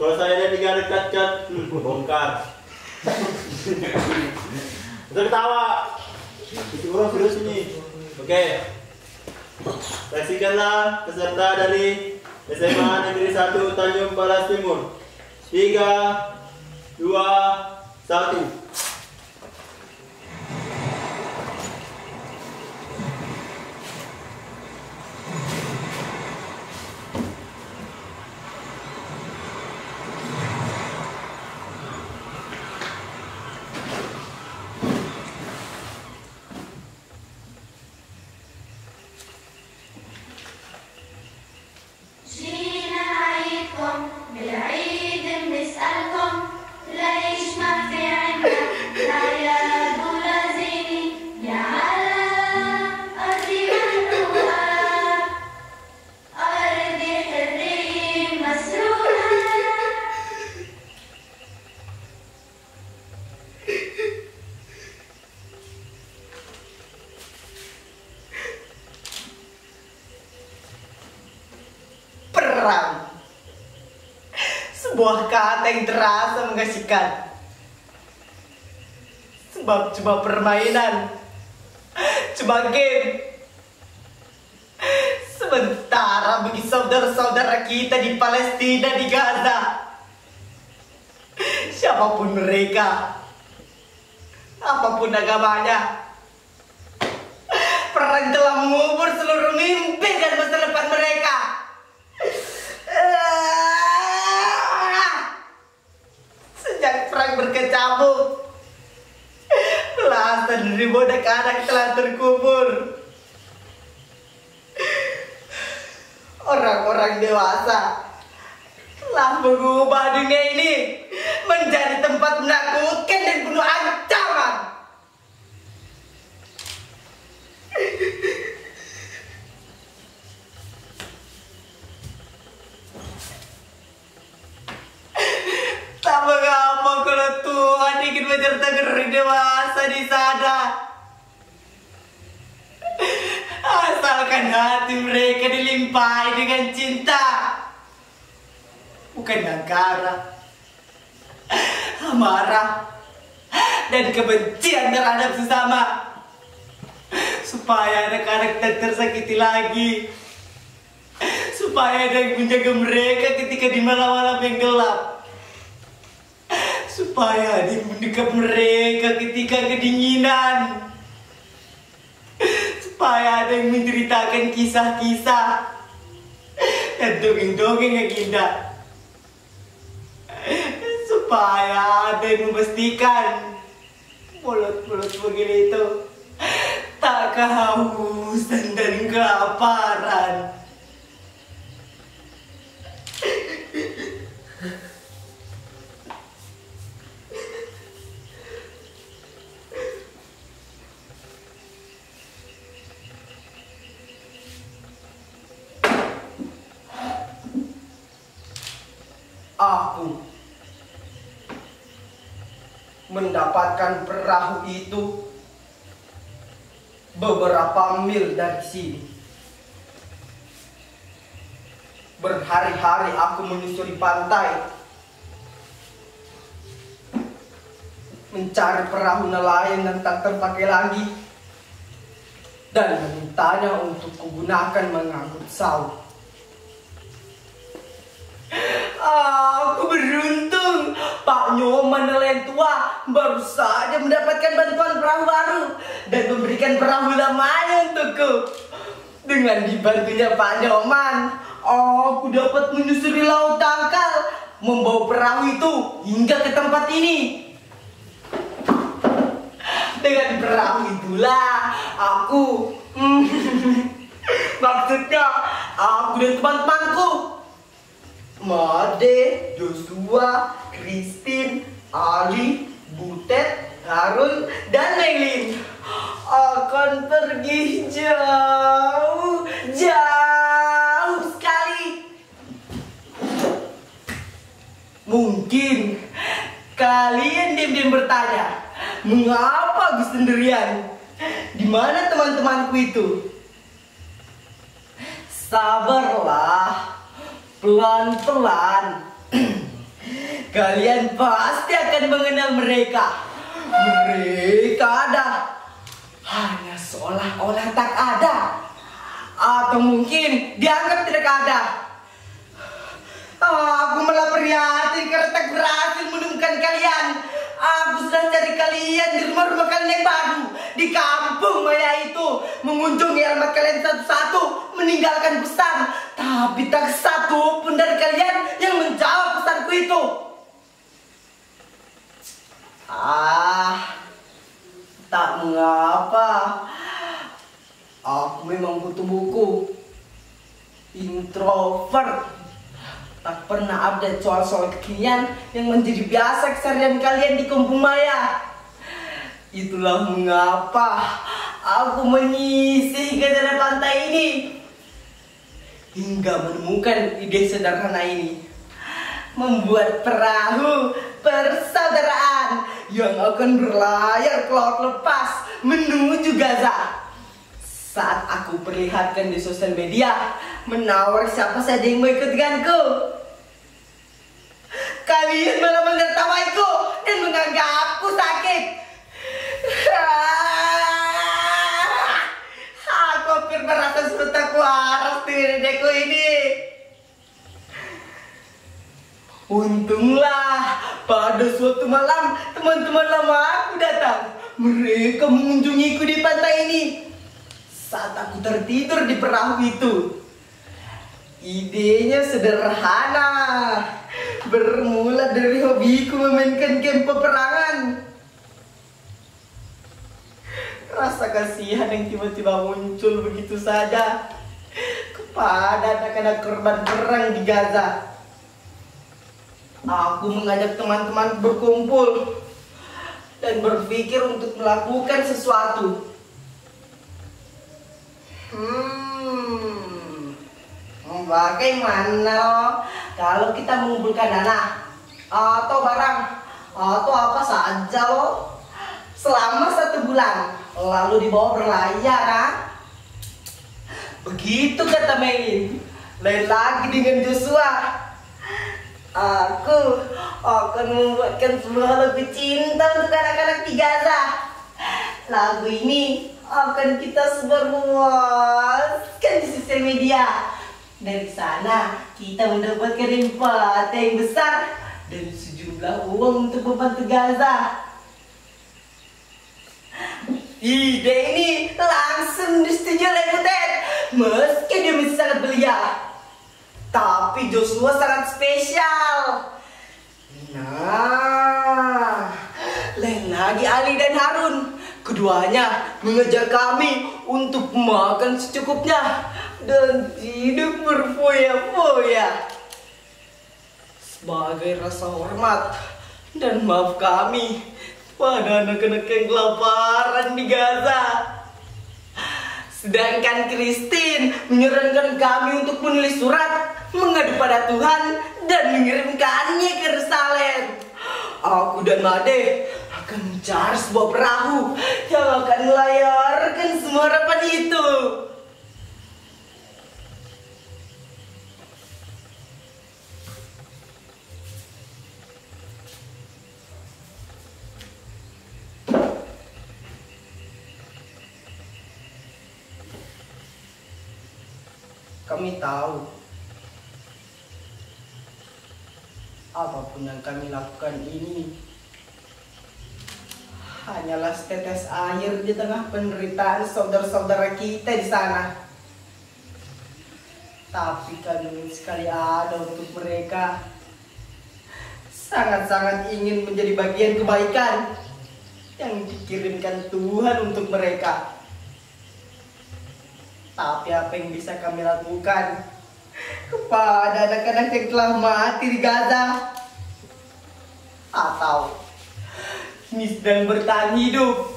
Kalau saya tinggal dekat-dekat, bongkar. Udah ketawa. Itu orang serius ini. Oke. Saksikanlah peserta dari SMA Negeri 1 Tanjung Palas Timur. 3, 2, 1. Perang, sebuah kata yang terasa mengasihkan, sebab cuma permainan, cuma game. Sementara bagi saudara-saudara kita di Palestina, di Gaza, siapapun mereka, apapun agamanya, perang telah mengubur seluruh mimpi dan masa depan mereka. Sejak perang berkecamuk, belasan ribu anak telah terkubur. Orang-orang dewasa telah mengubah dunia ini menjadi tempat menakutkan dan penuh ancaman. Tak mengapa kalau Tuhan ingin menyertakan orang dewasa di sana, asalkan hati mereka dilimpahi dengan cinta, bukan angkara, amarah, dan kebencian terhadap sesama, supaya anak-anak tak tersakiti lagi, supaya ada yang menjaga mereka ketika di malam-malam yang gelap, supaya ada yang mendekat mereka ketika kedinginan, supaya ada yang menceritakan kisah-kisah dan dongeng-dongeng yang indah, supaya ada yang memastikan mulut-mulut begini itu tak kehausan dan kelaparan. Aku mendapatkan perahu itu beberapa mil dari sini. Berhari-hari aku menyusuri pantai, mencari perahu nelayan yang tak terpakai lagi, dan memintanya untuk kugunakan mengangkut saus. Aku beruntung, Pak Nyoman nelayan tua baru saja mendapatkan bantuan perahu baru dan memberikan perahu lamanya untukku. Dengan dibantunya Pak Nyoman, aku dapat menyusuri laut dangkal, membawa perahu itu hingga ke tempat ini. Dengan perahu itulah aku, maksudnya aku dan teman-temanku, Made, Joshua, Christine, Ali, Butet, Harun, dan Melin akan pergi jauh sekali. Mungkin kalian diam-diam bertanya, mengapa aku sendirian? Di mana teman-temanku itu? Sabarlah, pelan-pelan. kalian pasti akan mengenal mereka. Mereka ada, hanya seolah-olah tak ada, atau mungkin dianggap tidak ada. Aku malah prihatin karena tak berhasil menemukan kalian. Aku sudah cari kalian di rumah-rumah kalian yang baru, di kampung Maya itu, mengunjungi alamat kalian satu-satu, meninggalkan pesan, tapi tak satu pun dari kalian yang menjawab pesanku itu. Tak mengapa. Aku memang butuh buku. Introvert. Tak pernah update soal-soal kekinian yang menjadi biasa keseharian kalian di kampung Maya. Itulah mengapa aku menyisir ke daerah pantai ini hingga menemukan ide sederhana ini. Membuat perahu persaudaraan yang akan berlayar ke laut lepas menuju Gaza. Saat aku perlihatkan di sosial media, menawar siapa saja yang mau ikut denganku, kalian malah menertawaiku dan menganggapku sakit. Aku hampir merasa sudah tak waras dengan ideku ini. Untunglah pada suatu malam teman-teman lama aku datang. Mereka mengunjungiku di pantai ini. Saat aku tertidur di perahu itu, idenya sederhana. Bermula dari hobiku memainkan game peperangan. Rasa kasihan yang tiba-tiba muncul begitu saja kepada anak-anak korban perang di Gaza. Aku mengajak teman-teman berkumpul dan berpikir untuk melakukan sesuatu. Bagaimana kalau kita mengumpulkan dana atau barang atau apa saja selama 1 bulan, lalu dibawa berlayar, kan? Begitu kata Melin. Lain lagi dengan Joshua. Aku akan membuatkan sebuah lagu cinta untuk anak-anak di Gaza. Lagu ini akan kita sebarluaskan di sosial media. Dari sana kita mendapatkan empati yang besar dan sejumlah uang untuk membantu Gaza. Ide ini langsung disetujui oleh Butet. Meski dia masih sangat belia, tapi Joshua sangat spesial. Nah, lain lagi Ali dan Harun. Keduanya mengajak kami untuk makan secukupnya dan tidak berfoya-foya. Sebagai rasa hormat dan maaf kami pada anak-anak yang kelaparan di Gaza. Sedangkan Christine menyarankan kami untuk menulis surat mengadu pada Tuhan dan mengirimkannya ke Yerusalem. Aku dan Made akan mencari sebuah perahu yang akan melayarkan semua harapan itu. Kami tahu apapun yang kami lakukan ini hanyalah setetes air di tengah penderitaan saudara-saudara kita di sana. Tapi kami ingin sekali ada untuk mereka. Sangat-sangat ingin menjadi bagian kebaikan yang dikirimkan Tuhan untuk mereka. Tapi apa yang bisa kami lakukan kepada anak-anak yang telah mati di Gaza atau kini sedang bertahan hidup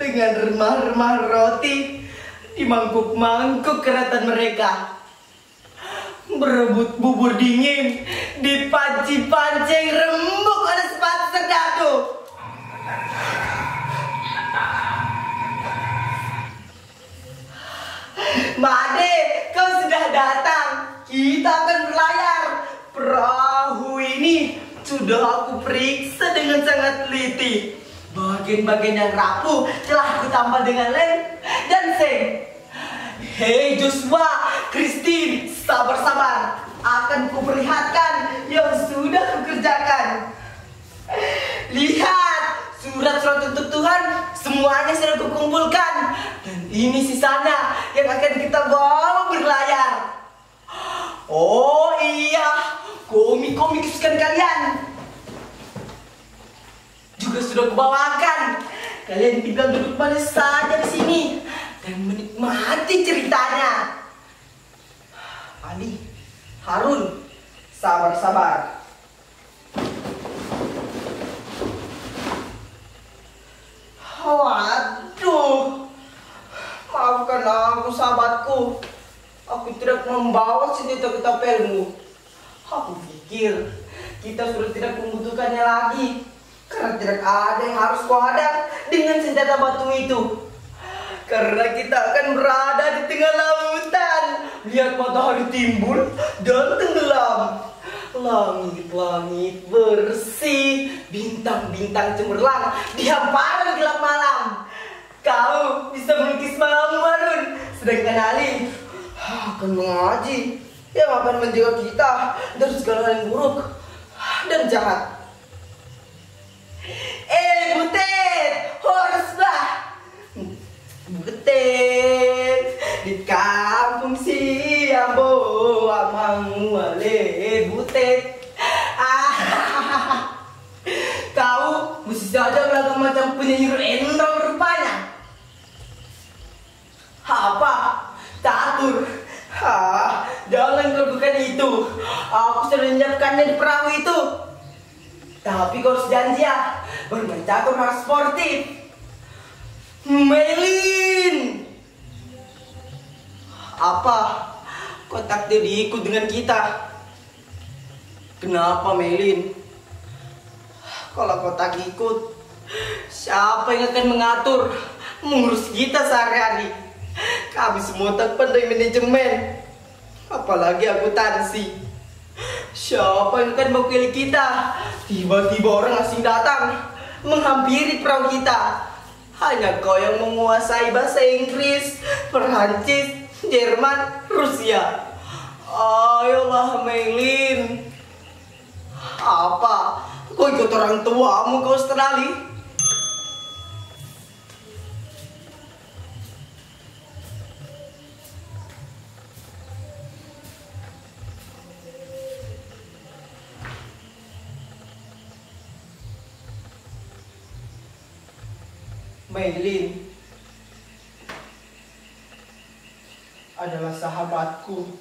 dengan remah-remah roti di mangkuk-mangkuk keratan mereka, berebut bubur dingin di panci-panci yang remuk oleh sepatu serdadu. Made, kau sudah datang. Kita akan berlayar. Perahu ini Sudah aku periksa dengan sangat teliti. Bagian-bagian yang rapuh telah aku tambah dengan lem dan seng. Hei Joshua, Christine, sabar-sabar. Akan kuperlihatkan yang sudah kukerjakan. Lihat, surat-surat untuk Tuhan semuanya sudah kukumpulkan. Dan ini sisanya yang akan kita bawa berlayar. Oh iya, komik-komik kesukaan kalian juga sudah kubawakan. Kalian tinggal duduk manis saja di sini dan menikmati ceritanya. Ali, Harun, sabar-sabar. Waduh, maafkan aku sahabatku. Aku tidak membawa senjata ketapelmu. Aku pikir kita sudah tidak membutuhkannya lagi. Karena tidak ada yang harus kuhadap dengan senjata batu itu. Karena kita akan berada di tengah lautan. Lihat matahari timbul dan tenggelam. Langit-langit bersih, bintang-bintang cemerlang di hamparan gelap malam. Kau bisa melukis malam, Harun. Sedangkan Ali akan mengaji yang akan menjaga kita dari segala hal yang buruk dan jahat. Butet, horsbah. Butet di kampung Siambo, amang wale butet. Kau mesti saja beragam macam penyanyi rendang rupanya. Apa? Catur. Jangan lakukan itu. Aku sudah menyiapkannya di perahu itu. Tapi kau harus janji ya, bermain catur harus sportif. Melin, apa? Kau takdir diikut dengan kita? Kenapa Melin? Kalau kau tak ikut, siapa yang akan mengatur, mengurus kita sehari-hari? Kami semua tak pandai manajemen, apalagi akuntansi. Siapa yang akan mewakili kita? Tiba-tiba orang asing datang menghampiri perahu kita. Hanya kau yang menguasai bahasa Inggris, Perancis, Jerman, Rusia. Ayolah Melin. Apa? Kau ikut orang tuamu ke Australia? Melin adalah sahabatku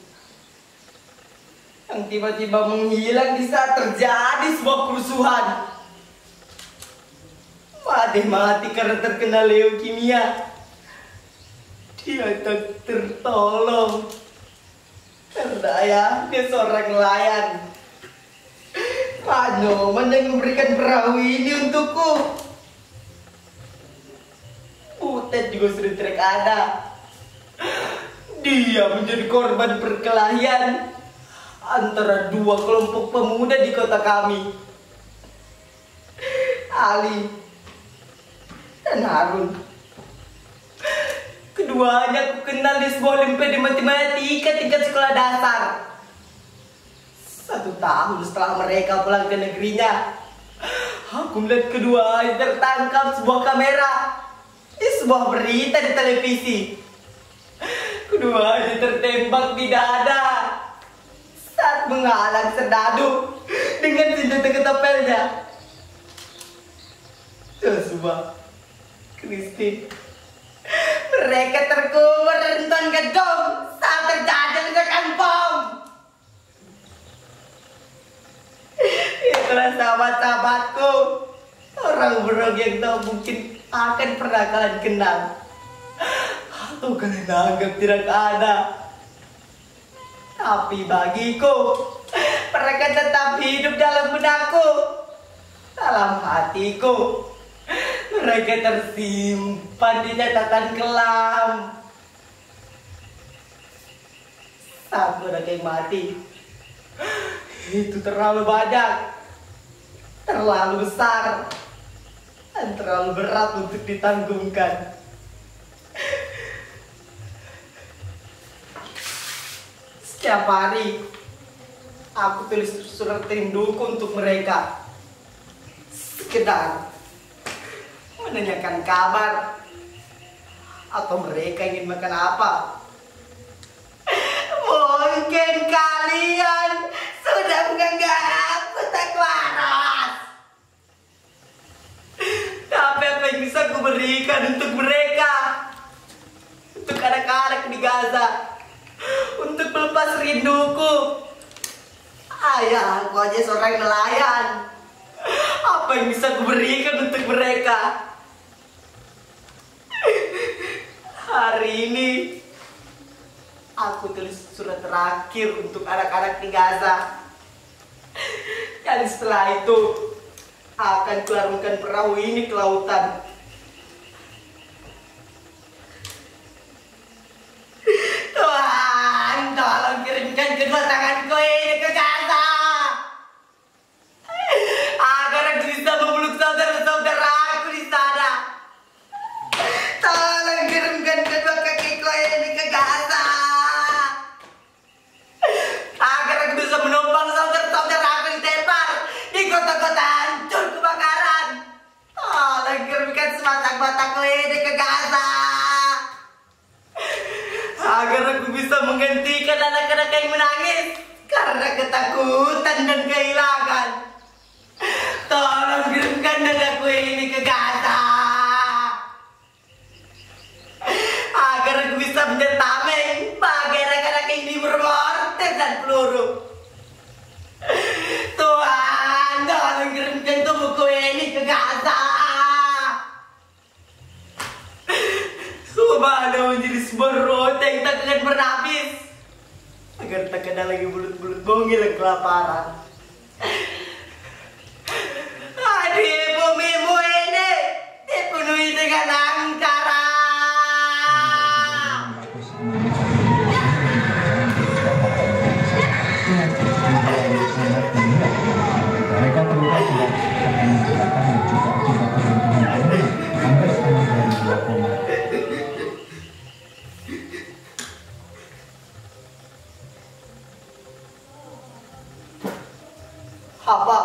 yang tiba-tiba menghilang di saat terjadi sebuah kerusuhan. Mati karena terkena leukemia. Dia tak tertolong karena dia seorang nelayan. Pak Nyoman yang memberikan perahu ini untukku. Butet juga sudah tidak ada. Dia menjadi korban perkelahian antara dua kelompok pemuda di kota kami, Ali dan Harun. Keduanya aku kenal di sebuah olimpiade matematika tingkat sekolah dasar. 1 tahun setelah mereka pulang ke negerinya, aku melihat keduanya tertangkap sebuah kamera di sebuah berita di televisi. Keduanya tertembak di dada saat menghalang serdadu dengan senjata ketapelnya. Joshua, Christine, mereka terkubur rentan gedung saat terjadi ledakan bom. Itulah sahabat-sahabatku, orang buruk yang tak mungkin akan pernah kalian kenal atau kalian anggap tidak ada. Tapi bagiku, mereka tetap hidup dalam benakku, dalam hatiku. Mereka tersimpan di catatan kelam. Saat mereka yang mati, itu terlalu banyak. terlalu besar dan terlalu berat untuk ditanggungkan. Setiap hari aku tulis surat rinduku untuk mereka, sekedar menanyakan kabar atau mereka ingin makan apa. Mungkin kalian sudah menganggap aku tak waras, tapi apa yang bisa aku berikan untuk mereka, untuk anak-anak di Gaza, untuk melepas rinduku? Ayah, aku aja seorang nelayan. Apa yang bisa aku berikan untuk mereka? Hari ini aku tulis surat terakhir untuk anak-anak di Gaza. Dan setelah itu akan kularungkan perahu ini ke lautan. Tuhan, tolong kirimkan kedua tanganku ini ke Gaza, agar aku bisa memeluk saudara-saudaraku di sana. Tolong kirimkan kedua kakiku ini ke Gaza, agar aku bisa menumpang saudara-saudaraku di tembak di kota-kota hancur kebakaran. Tolong kirimkan sebatang-batangku ini ke Gaza, agar aku bisa menghentikan anak-anak yang menangis karena ketakutan dan kehilangan. Tolong kirimkan dadaku ini ke Gaza, agar aku bisa menyetameng bagi anak-anak yang dibermortet dan peluru. Tuhan, tolong kirimkan tubuhku ini ke Gaza, supaya menjadi sebuah roti yang tak akan pernah habis, agar tak ada lagi bulut-bulut bongil yang kelaparan. Adik, bumimu ini dipenuhi dengan angkara. Mereka terlihat sudah menggunakan dan juga akibat keberuntungan air hampir setengah dari 2 koma. Apa?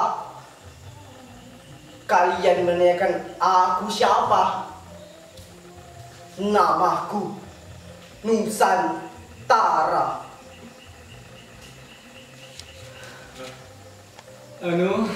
Kalian menanyakan aku siapa? Namaku Nusantara. Anu